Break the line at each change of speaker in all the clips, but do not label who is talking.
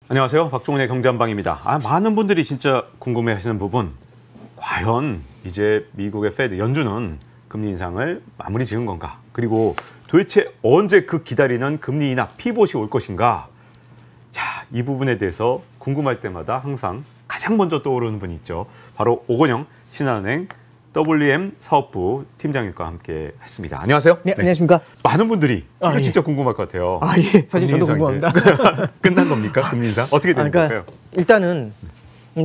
안녕하세요. 박종훈의 경제한방입니다. 많은 분들이 진짜 궁금해하시는 부분, 과연 이제 미국의 페드 연준은 금리 인상을 마무리 지은 건가? 그리고 도대체 언제 그 기다리는 금리 인하 피봇이 올 것인가? 자, 이 부분에 대해서 궁금할 때마다 항상 가장 먼저 떠오르는 분이 있죠. 바로 오건영 신한은행 WM 사업부 팀장님과 함께 했습니다. 안녕하세요.
네, 안녕하십니까.
많은 분들이 이거
예.
진짜 궁금할 것 같아요.
예. 사실 저도 궁금합니다.
끝난 겁니까? 금리 인상? 어떻게 되는 걸까요?
일단은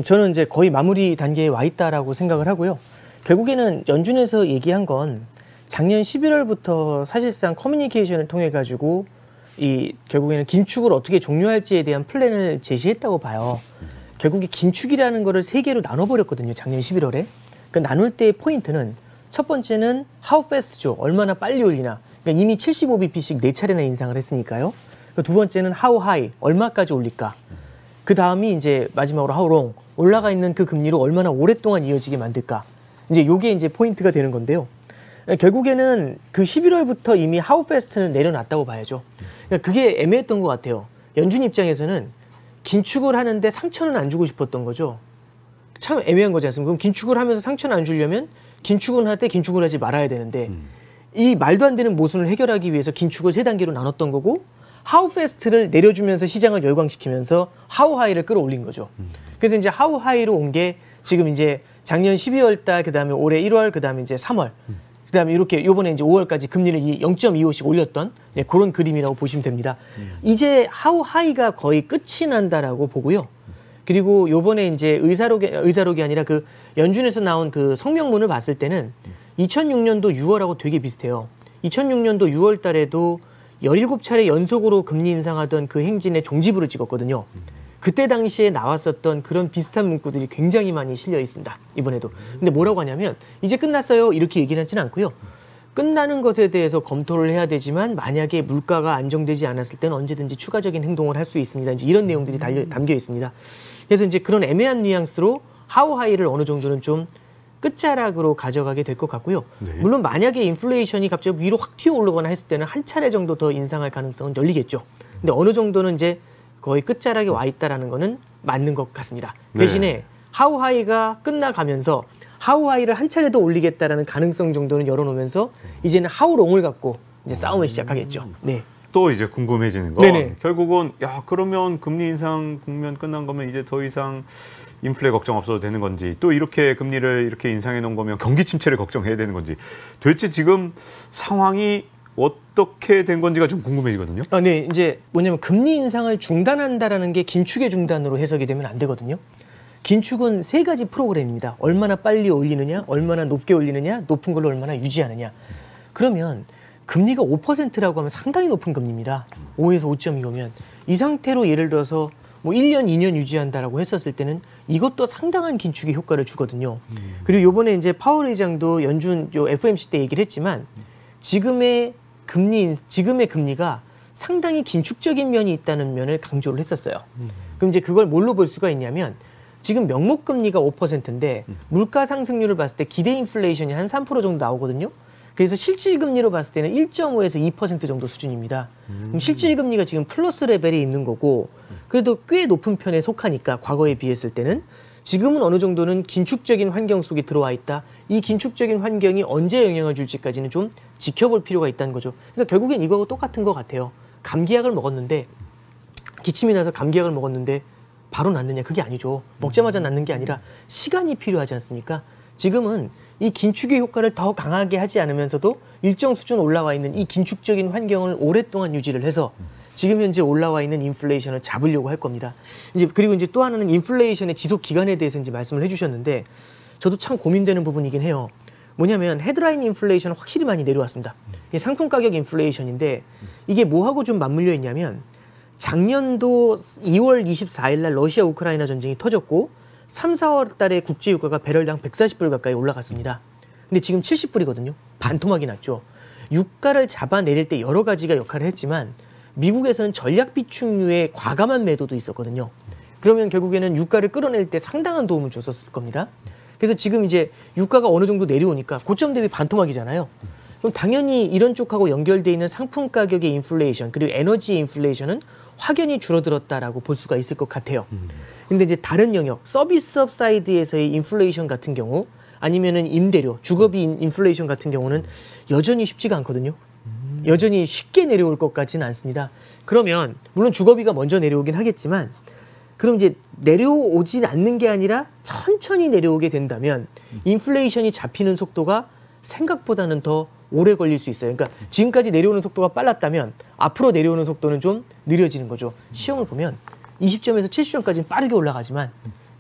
저는 이제 거의 마무리 단계에 와 있다라고 생각을 하고요. 결국에는 연준에서 얘기한 건 작년 11월부터 사실상 커뮤니케이션을 통해 가지고 이 결국에는 긴축을 어떻게 종료할지에 대한 플랜을 제시했다고 봐요. 결국에 긴축이라는 거를 세 개로 나눠버렸거든요. 작년 11월에. 그 나눌 때의 포인트는 첫 번째는 how fast죠. 얼마나 빨리 올리나. 그러니까 이미 75bp씩 4차례나 인상을 했으니까요. 두 번째는 how high, 얼마까지 올릴까. 그 다음이 이제 마지막으로 how long, 올라가 있는 그 금리로 얼마나 오랫동안 이어지게 만들까. 이제 요게 이제 포인트가 되는 건데요. 결국에는 그 11월부터 이미 how fast는 내려놨다고 봐야죠. 그러니까 그게 애매했던 것 같아요. 연준 입장에서는 긴축을 하는데 상처는 안 주고 싶었던 거죠. 참 애매한 거지 않습니까? 그럼 긴축을 하면서 상처는 안 주려면 긴축은 할 때 긴축을 하지 말아야 되는데 이 말도 안 되는 모순을 해결하기 위해서 긴축을 3단계로 나눴던 거고 how fast를 내려주면서 시장을 열광시키면서 how high를 끌어올린 거죠. 그래서 이제 how high로 온 게 지금 이제 작년 12월 달, 그 다음에 올해 1월, 그 다음에 이제 3월, 그 다음에 이렇게 요번에 이제 5월까지 금리를 0.25씩 올렸던 그런 그림이라고 보시면 됩니다. 이제 how high가 거의 끝이 난다라고 보고요. 그리고 요번에 이제 의사록이 아니라 그 연준에서 나온 그 성명문을 봤을 때는 2006년도 6월하고 되게 비슷해요. 2006년도 6월 달에도 17차례 연속으로 금리 인상하던 그 행진의 종지부를 찍었거든요. 그때 당시에 나왔었던 그런 비슷한 문구들이 굉장히 많이 실려 있습니다. 이번에도. 근데 뭐라고 하냐면 이제 끝났어요. 이렇게 얘기는 하지는 않고요. 끝나는 것에 대해서 검토를 해야 되지만 만약에 물가가 안정되지 않았을 때는 언제든지 추가적인 행동을 할 수 있습니다. 이제 이런 내용들이 담겨 있습니다. 그래서 이제 그런 애매한 뉘앙스로 how high를 어느 정도는 좀 끝자락으로 가져가게 될 것 같고요. 네. 물론 만약에 인플레이션이 갑자기 위로 확 튀어 오르거나 했을 때는 한 차례 정도 더 인상할 가능성은 열리겠죠. 근데 어느 정도는 이제 거의 끝자락에 와 있다라는 거는 맞는 것 같습니다. 대신에 네. how high가 끝나가면서 how high를 한 차례 더 올리겠다라는 가능성 정도는 열어놓으면서 이제는 how long을 갖고 이제 싸움을 시작하겠죠. 네.
또 이제 궁금해지는 건
네네.
결국은 그러면 금리 인상 국면 끝난 거면 이제 더 이상 인플레 걱정 없어도 되는 건지 또 이렇게 금리를 이렇게 인상해 놓은 거면 경기 침체를 걱정해야 되는 건지 도대체 지금 상황이 어떻게 된 건지가 좀 궁금해지거든요.
네, 이제 뭐냐면 금리 인상을 중단한다라는 게 긴축의 중단으로 해석이 되면 안 되거든요. 긴축은 3가지 프로그램입니다. 얼마나 빨리 올리느냐, 얼마나 높게 올리느냐, 높은 걸로 얼마나 유지하느냐. 그러면 금리가 5%라고 하면 상당히 높은 금리입니다. 5에서 5.25면 이 상태로 예를 들어서 뭐 1년, 2년 유지한다라고 했었을 때는 이것도 상당한 긴축의 효과를 주거든요. 그리고 요번에 이제 파월 의장도 연준 FOMC 때 얘기를 했지만 지금의 금리가 상당히 긴축적인 면이 있다는 면을 강조를 했었어요. 그럼 이제 그걸 뭘로 볼 수가 있냐면 지금 명목 금리가 5%인데 물가 상승률을 봤을 때 기대 인플레이션이 한 3% 정도 나오거든요. 그래서 실질 금리로 봤을 때는 1.5에서 2% 정도 수준입니다. 그럼 실질 금리가 지금 플러스 레벨에 있는 거고 그래도 꽤 높은 편에 속하니까 과거에 비했을 때는 지금은 어느 정도는 긴축적인 환경 속에 들어와 있다. 이 긴축적인 환경이 언제 영향을 줄지까지는 좀 지켜볼 필요가 있다는 거죠. 그러니까 결국엔 이거하고 똑같은 것 같아요. 감기약을 먹었는데 기침이 나서 감기약을 먹었는데 바로 낫느냐? 그게 아니죠. 먹자마자 낫는 게 아니라 시간이 필요하지 않습니까? 지금은 이 긴축의 효과를 더 강하게 하지 않으면서도 일정 수준 올라와 있는 이 긴축적인 환경을 오랫동안 유지를 해서 지금 현재 올라와 있는 인플레이션을 잡으려고 할 겁니다. 그리고 이제 또 하나는 인플레이션의 지속 기간에 대해서 이제 말씀을 해주셨는데 저도 참 고민되는 부분이긴 해요. 뭐냐면 헤드라인 인플레이션은 확실히 많이 내려왔습니다. 이게 상품 가격 인플레이션인데 이게 뭐하고 좀 맞물려 있냐면 작년도 2월 24일 날 러시아 우크라이나 전쟁이 터졌고 3, 4월 달에 국제 유가가 배럴당 140불 가까이 올라갔습니다. 근데 지금 70불이거든요. 반토막이 났죠. 유가를 잡아내릴 때 여러 가지가 역할을 했지만 미국에서는 전략 비축류의 과감한 매도도 있었거든요. 그러면 결국에는 유가를 끌어낼 때 상당한 도움을 줬었을 겁니다. 그래서 지금 이제 유가가 어느 정도 내려오니까 고점 대비 반토막이잖아요. 그럼 당연히 이런 쪽하고 연결돼 있는 상품 가격의 인플레이션 그리고 에너지 인플레이션은 확연히 줄어들었다라고 볼 수가 있을 것 같아요. 근데 이제 다른 영역, 서비스업 사이드에서의 인플레이션 같은 경우 아니면은 임대료, 주거비 인플레이션 같은 경우는 여전히 쉽지가 않거든요. 여전히 쉽게 내려올 것 같지는 않습니다. 그러면 물론 주거비가 먼저 내려오긴 하겠지만 그럼 이제 내려오진 않는 게 아니라 천천히 내려오게 된다면 인플레이션이 잡히는 속도가 생각보다는 더 오래 걸릴 수 있어요. 그러니까 지금까지 내려오는 속도가 빨랐다면 앞으로 내려오는 속도는 좀 느려지는 거죠. 시험을 보면 20점에서 70점까지는 빠르게 올라가지만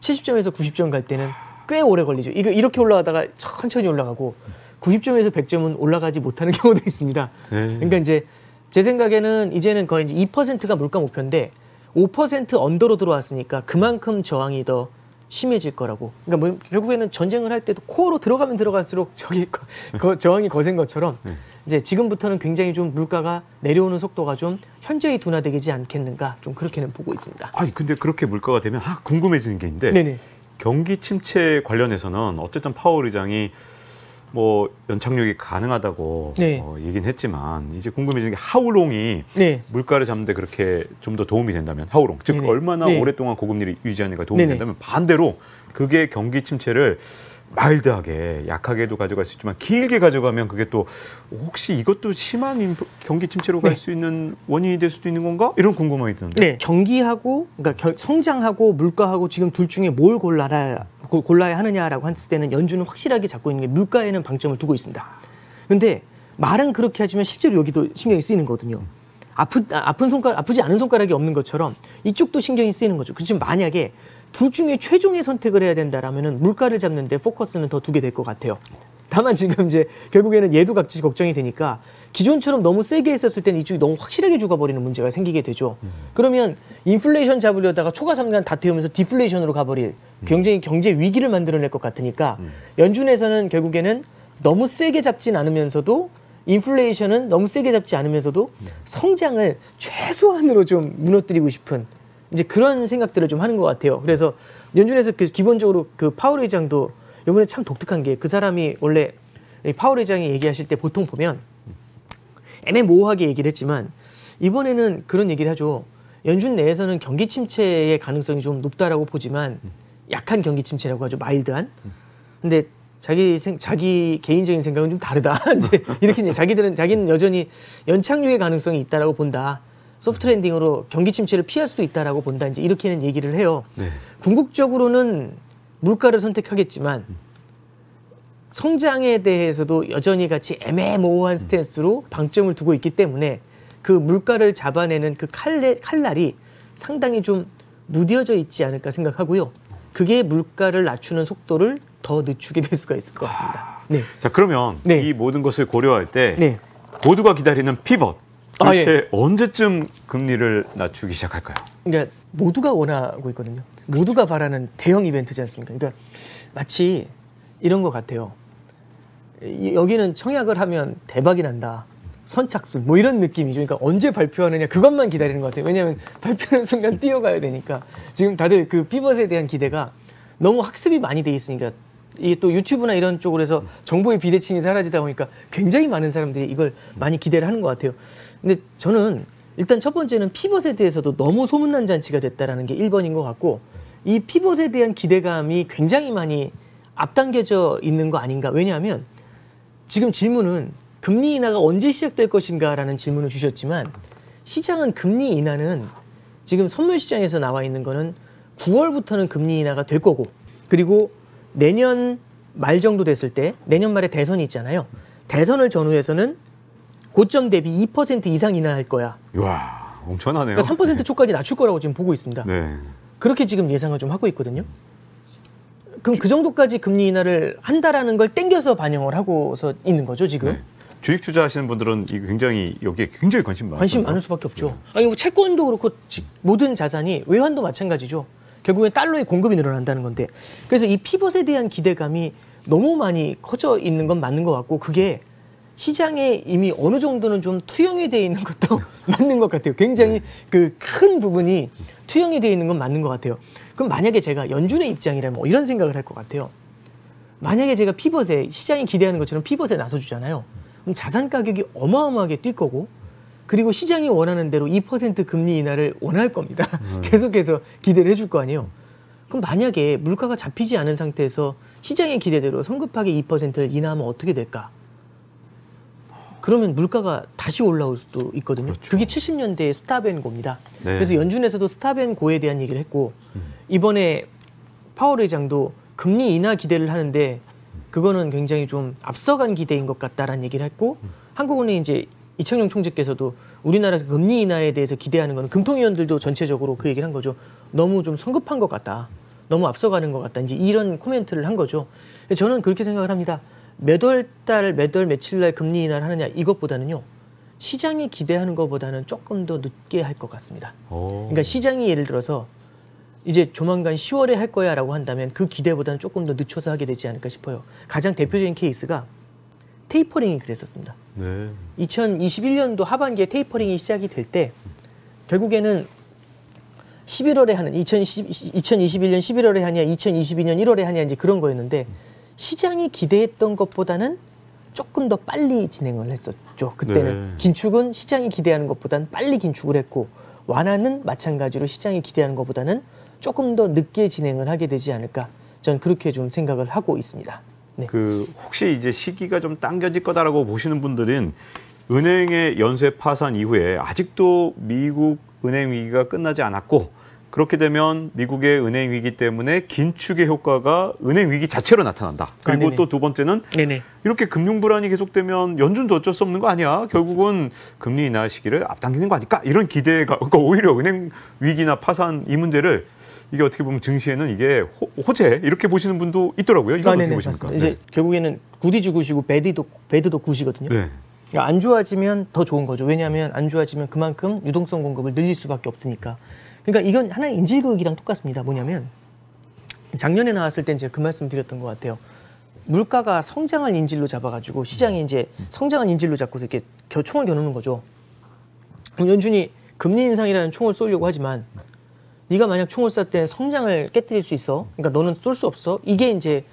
70점에서 90점 갈 때는 꽤 오래 걸리죠. 이렇게 올라가다가 천천히 올라가고 90점에서 100점은 올라가지 못하는 경우도 있습니다. 그러니까 이제 제 생각에는 이제는 거의 이제 2%가 물가 목표인데 5% 언더로 들어왔으니까 그만큼 저항이 더 심해질 거라고. 그러니까 뭐 결국에는 전쟁을 할 때도 코어로 들어가면 들어갈수록 저기 저항이 거센 것처럼 이제 지금부터는 굉장히 좀 물가가 내려오는 속도가 좀 현저히 둔화되지 않겠는가 좀 그렇게는 보고 있습니다.
아니 근데 그렇게 물가가 되면 궁금해지는 게 있는데
네네.
경기 침체 관련해서는 어쨌든 파월 의장이 뭐 연착륙이 가능하다고
네.
얘기는 했지만 이제 궁금해지는 게 하우롱이
네.
물가를 잡는데 그렇게 좀 더 도움이 된다면 하우롱 즉
네네.
얼마나
네.
오랫동안 고금리를 유지하는가 도움이
네네.
된다면 반대로 그게 경기 침체를 마일드하게 약하게도 가져갈 수 있지만 길게 가져가면 그게 또 혹시 이것도 심한 경기 침체로 갈 수 있는 원인이 될 수도 있는 건가? 이런 궁금함이 드는데.
네. 경기하고 그러니까 성장하고 물가하고 지금 둘 중에 뭘 골라야 하느냐라고 했을 때는 연준은 확실하게 잡고 있는 게 물가에는 방점을 두고 있습니다. 근데 말은 그렇게 하지만 실제로 여기도 신경이 쓰이는 거거든요. 아프지 않은 손가락이 없는 것처럼 이쪽도 신경이 쓰이는 거죠. 그렇지만 만약에 둘 중에 최종의 선택을 해야 된다라면은 물가를 잡는데 포커스는 더 두게 될 것 같아요. 다만 지금 이제 결국에는 얘도 같이 걱정이 되니까 기존처럼 너무 세게 했었을 때는 이쪽이 너무 확실하게 죽어버리는 문제가 생기게 되죠. 그러면 인플레이션 잡으려다가 초과 3년 다 태우면서 디플레이션으로 가버릴 굉장히 경제 위기를 만들어낼 것 같으니까 연준에서는 결국에는 너무 세게 잡진 않으면서도 인플레이션은 너무 세게 잡지 않으면서도 성장을 최소한으로 좀 무너뜨리고 싶은 이제 그런 생각들을 좀 하는 것 같아요. 그래서 연준에서 기본적으로 파월 의장도 이번에 참 독특한 게 그 사람이 원래 파월 의장이 얘기하실 때 보통 보면 애매모호하게 얘기를 했지만 이번에는 그런 얘기를 하죠. 연준 내에서는 경기 침체의 가능성이 좀 높다라고 보지만 약한 경기 침체라고 하죠. 마일드한. 근데 자기 개인적인 생각은 좀 다르다. 이제 이렇게 자기는 여전히 연착륙의 가능성이 있다라고 본다. 소프트 랜딩으로 경기 침체를 피할 수 있다라고 본다. 이제 이렇게는 얘기를 해요.
네.
궁극적으로는 물가를 선택하겠지만 성장에 대해서도 여전히 같이 애매모호한 스탠스로 방점을 두고 있기 때문에 그 물가를 잡아내는 그 칼날이 상당히 좀 무뎌져 있지 않을까 생각하고요. 그게 물가를 낮추는 속도를 더 늦추게 될 수가 있을 것 같습니다. 네.
자 그러면
네.
이 모든 것을 고려할 때
네.
모두가 기다리는 피벗 도대체
예.
언제쯤 금리를 낮추기 시작할까요?
그러니까 모두가 원하고 있거든요. 모두가 바라는 대형 이벤트지 않습니까? 그러니까 마치 이런 것 같아요. 여기는 청약을 하면 대박이 난다. 선착순 뭐 이런 느낌이죠. 그러니까 언제 발표하느냐 그것만 기다리는 것 같아요. 왜냐하면 발표하는 순간 뛰어가야 되니까 지금 다들 그 피벗에 대한 기대가 너무 학습이 많이 돼 있으니까 이게 또 유튜브나 이런 쪽으로 해서 정보의 비대칭이 사라지다 보니까 굉장히 많은 사람들이 이걸 많이 기대를 하는 것 같아요. 근데 저는 일단 첫 번째는 피벗에 대해서도 너무 소문난 잔치가 됐다라는 게 1번인 것 같고 이 피벗에 대한 기대감이 굉장히 많이 앞당겨져 있는 거 아닌가. 왜냐하면 지금 질문은 금리 인하가 언제 시작될 것인가라는 질문을 주셨지만 시장은 금리 인하는 지금 선물 시장에서 나와 있는 거는 9월부터는 금리 인하가 될 거고 그리고 내년 말 정도 됐을 때 내년 말에 대선이 있잖아요. 대선을 전후해서는 고점 대비 2% 이상 인하할 거야.
와 엄청나네요.
그러니까 3% 초까지 낮출 거라고 지금 보고 있습니다.
네.
그렇게 지금 예상을 좀 하고 있거든요. 그럼 그 정도까지 금리 인하를 한다라는 걸 땡겨서 반영을 하고서 있는 거죠 지금.
네. 주식 투자하시는 분들은 굉장히 여기에 굉장히 관심
많을 수밖에 없죠. 아니 뭐 채권도 그렇고 모든 자산이 외환도 마찬가지죠. 결국엔 달러의 공급이 늘어난다는 건데 그래서 이 피벗에 대한 기대감이 너무 많이 커져 있는 건 맞는 것 같고 그게 시장에 이미 어느 정도는 좀 투영이 되어 있는 것도 맞는 것 같아요. 굉장히 그 큰 부분이 투영이 되어 있는 건 맞는 것 같아요. 그럼 만약에 제가 연준의 입장이라면 뭐 이런 생각을 할 것 같아요. 만약에 제가 피벗에 시장이 기대하는 것처럼 피벗에 나서주잖아요. 그럼 자산 가격이 어마어마하게 뛸 거고 그리고 시장이 원하는 대로 2% 금리 인하를 원할 겁니다. 계속해서 기대를 해줄 거 아니에요. 그럼 만약에 물가가 잡히지 않은 상태에서 시장의 기대대로 성급하게 2%를 인하하면 어떻게 될까? 그러면 물가가 다시 올라올 수도 있거든요.
그렇죠.
그게 70년대의 스탑앤고입니다.
네.
그래서 연준에서도 스탑앤고에 대한 얘기를 했고 이번에 파월 의장도 금리 인하 기대를 하는데 그거는 굉장히 좀 앞서간 기대인 것 같다라는 얘기를 했고 한국은행 이제 이청용 총재께서도 우리나라 금리 인하에 대해서 기대하는 거는 금통위원들도 전체적으로 그 얘기를 한 거죠. 너무 좀 성급한 것 같다. 너무 앞서가는 것 같다. 이제 이런 코멘트를 한 거죠. 저는 그렇게 생각을 합니다. 몇 월 며칠 날 금리 인하를 하느냐 이것보다는요. 시장이 기대하는 것보다는 조금 더 늦게 할 것 같습니다. 그러니까 시장이 예를 들어서 이제 조만간 10월에 할 거야 라고 한다면 그 기대보다는 조금 더 늦춰서 하게 되지 않을까 싶어요. 가장 대표적인 케이스가 테이퍼링이 그랬었습니다.
네.
2021년도 하반기에 테이퍼링이 시작이 될 때 결국에는 11월에 하는 2021년 11월에 하냐 2022년 1월에 하냐 이제 그런 거였는데 시장이 기대했던 것보다는 조금 더 빨리 진행을 했었죠. 그때는
네.
긴축은 시장이 기대하는 것보다는 빨리 긴축을 했고 완화는 마찬가지로 시장이 기대하는 것보다는 조금 더 늦게 진행을 하게 되지 않을까 저는 그렇게 좀 생각을 하고 있습니다. 네.
그 혹시 이제 시기가 좀 당겨질 거다라고 보시는 분들은 은행의 연쇄 파산 이후에 아직도 미국 은행 위기가 끝나지 않았고 그렇게 되면 미국의 은행 위기 때문에 긴축의 효과가 은행 위기 자체로 나타난다. 그리고 또 두 번째는
네네.
이렇게 금융 불안이 계속되면 연준도 어쩔 수 없는 거 아니야? 결국은 금리 인하 시기를 앞당기는 거 아닐까? 이런 기대가 그러니까 오히려 은행 위기나 파산 이 문제를 이게 어떻게 보면 증시에는 이게 호재 이렇게 보시는 분도 있더라고요. 이거 어떻게 보십니까?
맞습니다. 이제 결국에는 굿이즈 굿이고 배드도 굿이거든요.
네.
그러니까 안 좋아지면 더 좋은 거죠. 왜냐하면 안 좋아지면 그만큼 유동성 공급을 늘릴 수밖에 없으니까. 그러니까 이건 하나의 인질극이랑 똑같습니다. 뭐냐면 작년에 나왔을 때 제가 그 말씀 드렸던 것 같아요. 물가가 성장을 인질로 잡아가지고 시장이 이제 성장을 인질로 잡고서 이렇게 총을 겨누는 거죠. 연준이 금리 인상이라는 총을 쏘려고 하지만 네가 만약 총을 쐈을 때 성장을 깨뜨릴 수 있어. 그러니까 너는 쏠 수 없어. 이게 이제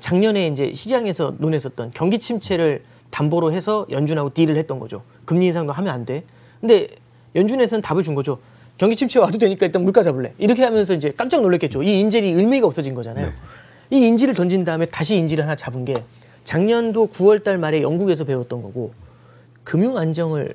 작년에 이제 시장에서 논했었던 경기 침체를 담보로 해서 연준하고 딜을 했던 거죠. 금리 인상도 하면 안 돼. 근데 연준에서는 답을 준 거죠. 경기 침체 와도 되니까 일단 물가 잡을래. 이렇게 하면서 이제 깜짝 놀랐겠죠. 이 인질이 의미가 없어진 거잖아요.
네.
이 인질을 던진 다음에 다시 인질을 하나 잡은 게 작년도 9월 달 말에 영국에서 배웠던 거고 금융 안정을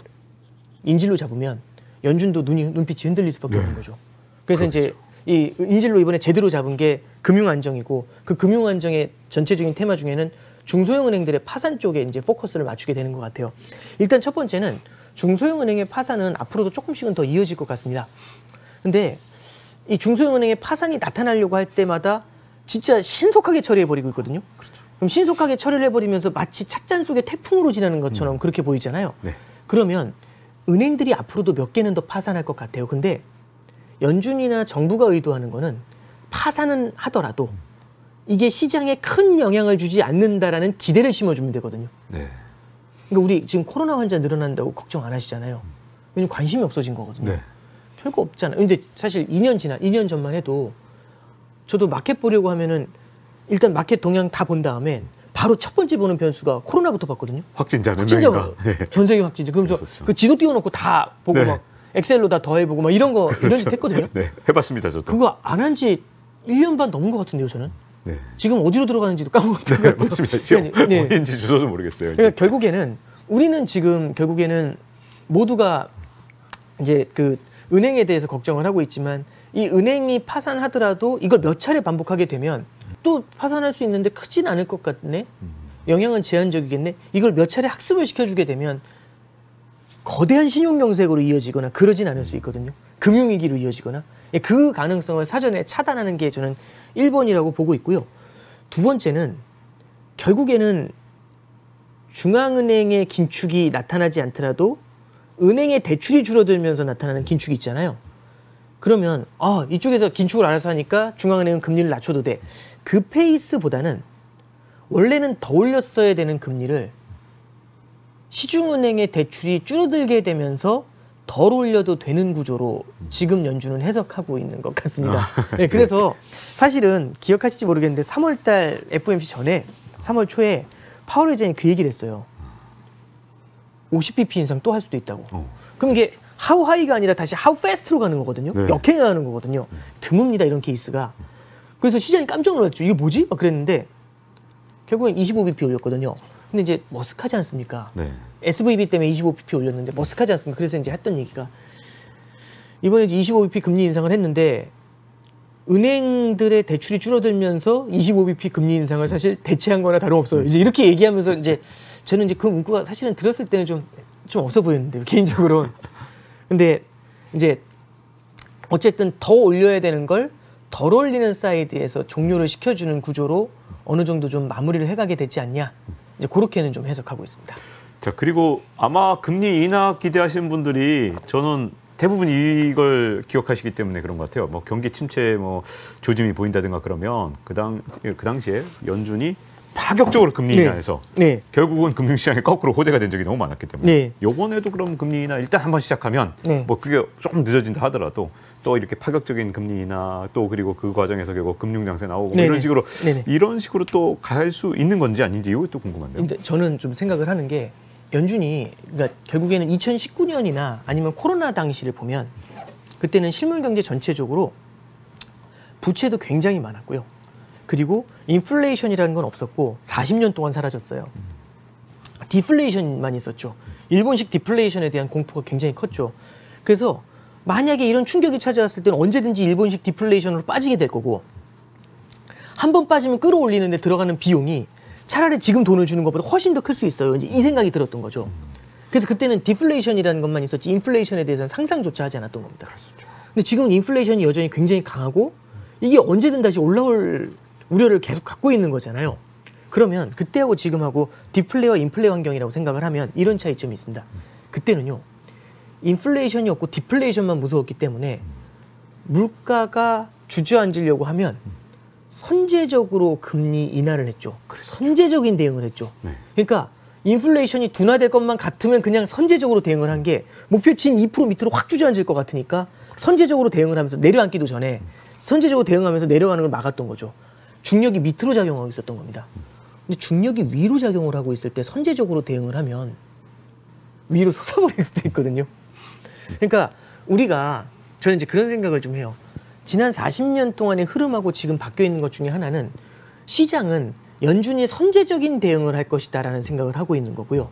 인질로 잡으면 연준도 눈빛이 흔들릴 수밖에 없는 거죠. 그래서 이제 이 인질로 이번에 제대로 잡은 게 금융 안정이고 그 금융 안정의 전체적인 테마 중에는 중소형 은행들의 파산 쪽에 이제 포커스를 맞추게 되는 것 같아요. 일단 첫 번째는 중소형 은행의 파산은 앞으로도 조금씩은 더 이어질 것 같습니다. 근데 이 중소형 은행의 파산이 나타나려고 할 때마다 진짜 신속하게 처리해버리고 있거든요. 그렇죠. 그럼 신속하게 처리를 해버리면서 마치 찻잔 속에 태풍으로 지나는 것처럼 그렇게 보이잖아요.
네.
그러면 은행들이 앞으로도 몇 개는 더 파산할 것 같아요. 근데 연준이나 정부가 의도하는 거는 파산은 하더라도 이게 시장에 큰 영향을 주지 않는다라는 기대를 심어주면 되거든요.
네.
그러니까 우리 지금 코로나 환자 늘어난다고 걱정 안 하시잖아요. 왜냐면 관심이 없어진 거거든요.
네.
별거 없잖아요. 근데 사실 2년 전만 해도 저도 마켓 보려고 하면은 일단 마켓 동향 다 본 다음에 바로 첫 번째 보는 변수가 코로나부터 봤거든요.
확진자 몇 명인가. 네.
전 세계 확진자. 그러면서
그랬었죠.
그 지도 띄워놓고 다 보고
네.
막 엑셀로 다 더해보고 막 이런 거 이런 짓 했거든요.
네. 해봤습니다 저도.
그거 안 한 지 1년 반 넘은 것 같은데요, 저는.
네.
지금 어디로 들어가는지도 까먹었던 것
네,
같아요.
맞습니다. 지금
네.
어디인지 주소도 모르겠어요.
그러니까 결국에는 우리는 지금 결국에는 모두가 이제 그 은행에 대해서 걱정을 하고 있지만 이 은행이 파산하더라도 이걸 몇 차례 반복하게 되면 또 파산할 수 있는데 크진 않을 것 같네. 영향은 제한적이겠네. 이걸 몇 차례 학습을 시켜주게 되면 거대한 신용경색으로 이어지거나 그러진 않을 수 있거든요. 금융위기로 이어지거나 그 가능성을 사전에 차단하는 게 저는 1번이라고 보고 있고요. 두 번째는 결국에는 중앙은행의 긴축이 나타나지 않더라도 은행의 대출이 줄어들면서 나타나는 긴축이 있잖아요. 그러면 이쪽에서 긴축을 알아서 하니까 중앙은행은 금리를 낮춰도 돼. 그 페이스보다는 원래는 더 올렸어야 되는 금리를 시중은행의 대출이 줄어들게 되면서 덜 올려도 되는 구조로 지금 연준은 해석하고 있는 것 같습니다. 네, 그래서 사실은 기억하실지 모르겠는데 3월 달 FOMC 전에 3월 초에 파월 의장이 그 얘기를 했어요. 50bp 인상 또 할 수도 있다고. 그럼 이게 how high가 아니라 다시 how fast로 가는 거거든요.
네.
역행하는 거거든요. 드뭅니다, 이런 케이스가. 그래서 시장이 깜짝 놀랐죠. 이게 뭐지? 막 그랬는데 결국엔 25bp 올렸거든요. 근데 이제 머쓱하지 않습니까?
네.
SVB 때문에 25bp 올렸는데 머쓱하지 않습니까? 그래서 이제 했던 얘기가 이번에 이제 25bp 금리 인상을 했는데 은행들의 대출이 줄어들면서 25bp 금리 인상을 사실 대체한 거나 다름없어요. 이제 이렇게 얘기하면서 이제 저는 이제 그 문구가 사실은 들었을 때는 좀 없어 보였는데 개인적으로는. 근데 이제 어쨌든 더 올려야 되는 걸 덜 올리는 사이드에서 종료를 시켜주는 구조로 어느 정도 좀 마무리를 해가게 되지 않냐. 이제 그렇게는 좀 해석하고 있습니다.
자, 그리고 아마 금리 인하 기대하시는 분들이 저는 대부분 이걸 기억하시기 때문에 그런 것 같아요. 뭐 경기 침체 뭐 조짐이 보인다든가 그러면 그 당시에 연준이 파격적으로 금리 인하해서
네.
결국은 금융시장에 거꾸로 호재가 된 적이 너무 많았기 때문에
네.
이번에도 그럼 금리 인하 일단 한번 시작하면
네.
뭐 그게 조금 늦어진다 하더라도 또 이렇게 파격적인 금리 인하 또 그리고 그 과정에서 결국 금융 장세 나오고
네네.
이런 식으로
네네.
이런 식으로 또 갈 수 있는 건지 아닌지 이것도 궁금한데요.
근데 저는 좀 생각을 하는 게 연준이 그러니까 결국에는 2019년이나 아니면 코로나 당시를 보면 그때는 실물 경제 전체적으로 부채도 굉장히 많았고요. 그리고 인플레이션이라는 건 없었고 40년 동안 사라졌어요. 디플레이션만 있었죠. 일본식 디플레이션에 대한 공포가 굉장히 컸죠. 그래서 만약에 이런 충격이 찾아왔을 때는 언제든지 일본식 디플레이션으로 빠지게 될 거고 한 번 빠지면 끌어올리는 데 들어가는 비용이 차라리 지금 돈을 주는 것보다 훨씬 더 클 수 있어요. 이제 이 생각이 들었던 거죠. 그래서 그때는 디플레이션이라는 것만 있었지 인플레이션에 대해서는 상상조차 하지 않았던 겁니다. 근데 지금은 인플레이션이 여전히 굉장히 강하고 이게 언제든 다시 올라올 우려를 계속 갖고 있는 거잖아요. 그러면 그때하고 지금하고 디플레와 인플레 환경이라고 생각을 하면 이런 차이점이 있습니다. 그때는요. 인플레이션이 없고 디플레이션만 무서웠기 때문에 물가가 주저앉으려고 하면 선제적으로 금리 인하를 했죠. 선제적인 대응을 했죠.
네.
그러니까 인플레이션이 둔화될 것만 같으면 그냥 선제적으로 대응을 한 게 목표치인 2% 밑으로 확 주저앉을 것 같으니까 선제적으로 대응을 하면서 내려앉기도 전에 선제적으로 대응하면서 내려가는 걸 막았던 거죠. 중력이 밑으로 작용하고 있었던 겁니다. 근데 중력이 위로 작용을 하고 있을 때 선제적으로 대응을 하면 위로 솟아버릴 수도 있거든요. 그러니까 우리가 저는 이제 그런 생각을 좀 해요. 지난 40년 동안의 흐름하고 지금 바뀌어 있는 것 중에 하나는 시장은 연준이 선제적인 대응을 할 것이다라는 생각을 하고 있는 거고요.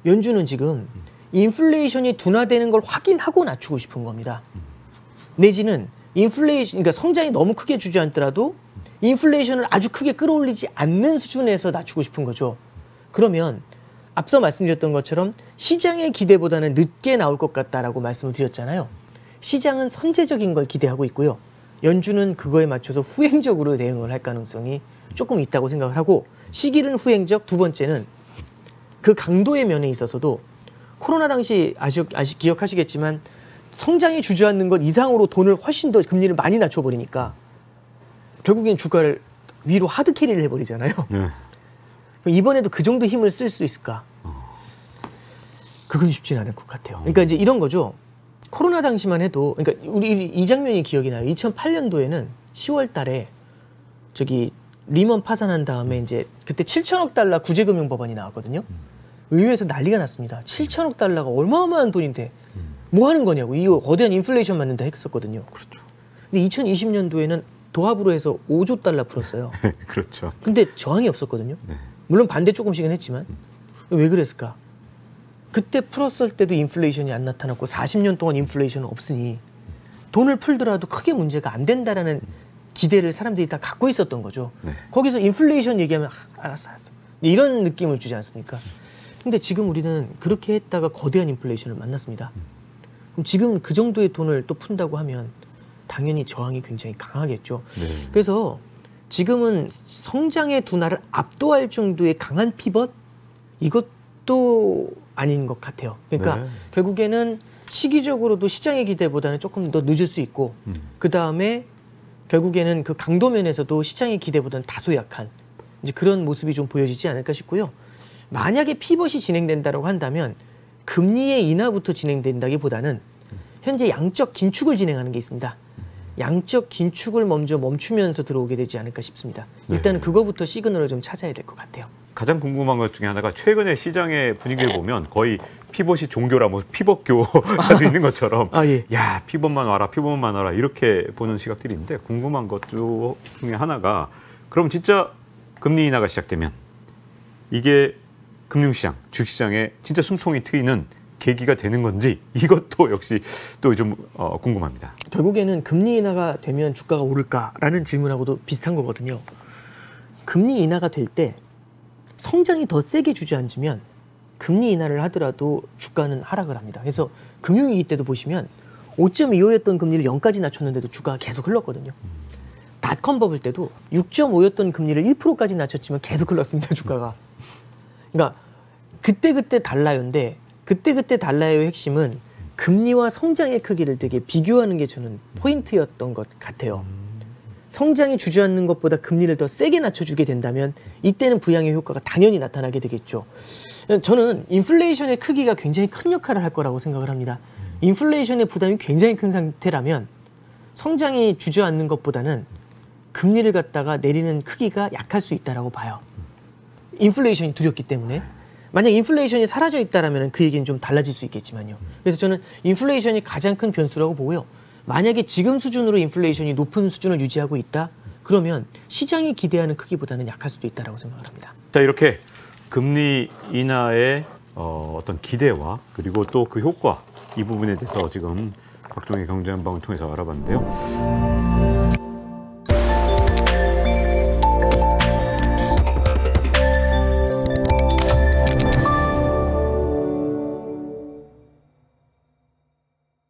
연준은 지금 인플레이션이 둔화되는 걸 확인하고 낮추고 싶은 겁니다. 내지는 그러니까 성장이 너무 크게 주저앉더라도 인플레이션을 아주 크게 끌어올리지 않는 수준에서 낮추고 싶은 거죠. 그러면 앞서 말씀드렸던 것처럼 시장의 기대보다는 늦게 나올 것 같다라고 말씀을 드렸잖아요. 시장은 선제적인 걸 기대하고 있고요. 연준은 그거에 맞춰서 후행적으로 대응을 할 가능성이 조금 있다고 생각을 하고 시기는 후행적, 두 번째는 그 강도의 면에 있어서도 코로나 당시 기억하시겠지만 성장이 주저앉는 것 이상으로 돈을 훨씬 더 금리를 많이 낮춰버리니까 결국엔 주가를 위로 하드 캐리를 해버리잖아요.
네.
이번에도 그 정도 힘을 쓸 수 있을까? 그건 쉽지는 않을 것 같아요. 그러니까 이제 이런 거죠. 코로나 당시만 해도 그러니까 우리 이 장면이 기억이 나요. 2008년도에는 10월 달에 저기 리먼 파산한 다음에 이제 그때 7천억 달러 구제금융법안이 나왔거든요. 의회에서 난리가 났습니다. 7천억 달러가 어마어마한 돈인데 뭐 하는 거냐고. 이거 거대한 인플레이션 맞는다 했었거든요.
그렇죠.
근데 2020년도에는 도합으로 해서 5조 달러 풀었어요.
그렇죠.
근데 저항이 없었거든요.
네.
물론 반대 조금씩은 했지만 왜 그랬을까? 그때 풀었을 때도 인플레이션이 안 나타났고 40년 동안 인플레이션은 없으니 돈을 풀더라도 크게 문제가 안 된다라는 기대를 사람들이 다 갖고 있었던 거죠.
네.
거기서 인플레이션 얘기하면 알았어. 이런 느낌을 주지 않습니까? 근데 지금 우리는 그렇게 했다가 거대한 인플레이션을 만났습니다. 그럼 지금 그 정도의 돈을 또 푼다고 하면 당연히 저항이 굉장히 강하겠죠.
네.
그래서 지금은 성장의 둔화를 압도할 정도의 강한 피벗 이것도 아닌 것 같아요. 그러니까
네.
결국에는 시기적으로도 시장의 기대보다는 조금 더 늦을 수 있고 그 다음에 결국에는 그 강도 면에서도 시장의 기대보다는 다소 약한 이제 그런 모습이 좀 보여지지 않을까 싶고요. 만약에 피벗이 진행된다고 한다면 금리의 인하부터 진행된다기보다는 현재 양적 긴축을 진행하는 게 있습니다. 양적 긴축을 먼저 멈추면서 들어오게 되지 않을까 싶습니다. 일단은 그거부터 시그널을 좀 찾아야 될 것 같아요.
가장 궁금한 것 중에 하나가 최근에 시장의 분위기를 보면 거의 피벗이 종교라 뭐 피벗교 할수 있는 것처럼
예.
야 피벗만 와라 이렇게 보는 시각들이 있는데 궁금한 것 중에 하나가 그럼 진짜 금리 인하가 시작되면 이게 금융시장, 주식시장에 진짜 숨통이 트이는 계기가 되는 건지 이것도 역시 또 좀 궁금합니다.
결국에는 금리 인하가 되면 주가가 오를까라는 질문하고도 비슷한 거거든요. 금리 인하가 될 때 성장이 더 세게 주저앉으면 금리 인하를 하더라도 주가는 하락을 합니다. 그래서 금융위기 때도 보시면 5.25였던 금리를 0까지 낮췄는데도 주가가 계속 흘렀거든요. 닷컴 버블 때도 6.5였던 금리를 1%까지 낮췄지만 계속 흘렀습니다. 주가가. 그러니까 그때그때 달라요인데 그때그때 달라요의 핵심은 금리와 성장의 크기를 되게 비교하는 게 저는 포인트였던 것 같아요. 성장이 주저앉는 것보다 금리를 더 세게 낮춰주게 된다면 이때는 부양의 효과가 당연히 나타나게 되겠죠. 저는 인플레이션의 크기가 굉장히 큰 역할을 할 거라고 생각을 합니다. 인플레이션의 부담이 굉장히 큰 상태라면 성장이 주저앉는 것보다는 금리를 갖다가 내리는 크기가 약할 수 있다라고 봐요. 인플레이션이 두렵기 때문에. 만약 인플레이션이 사라져 있다라면 그 얘기는 좀 달라질 수 있겠지만요. 그래서 저는 인플레이션이 가장 큰 변수라고 보고요. 만약에 지금 수준으로 인플레이션이 높은 수준을 유지하고 있다? 그러면 시장이 기대하는 크기보다는 약할 수도 있다라고 생각을 합니다.
자, 이렇게 금리 인하의 어떤 기대와 그리고 또 그 효과 이 부분에 대해서 지금 박종의 경제한방을 통해서 알아봤는데요.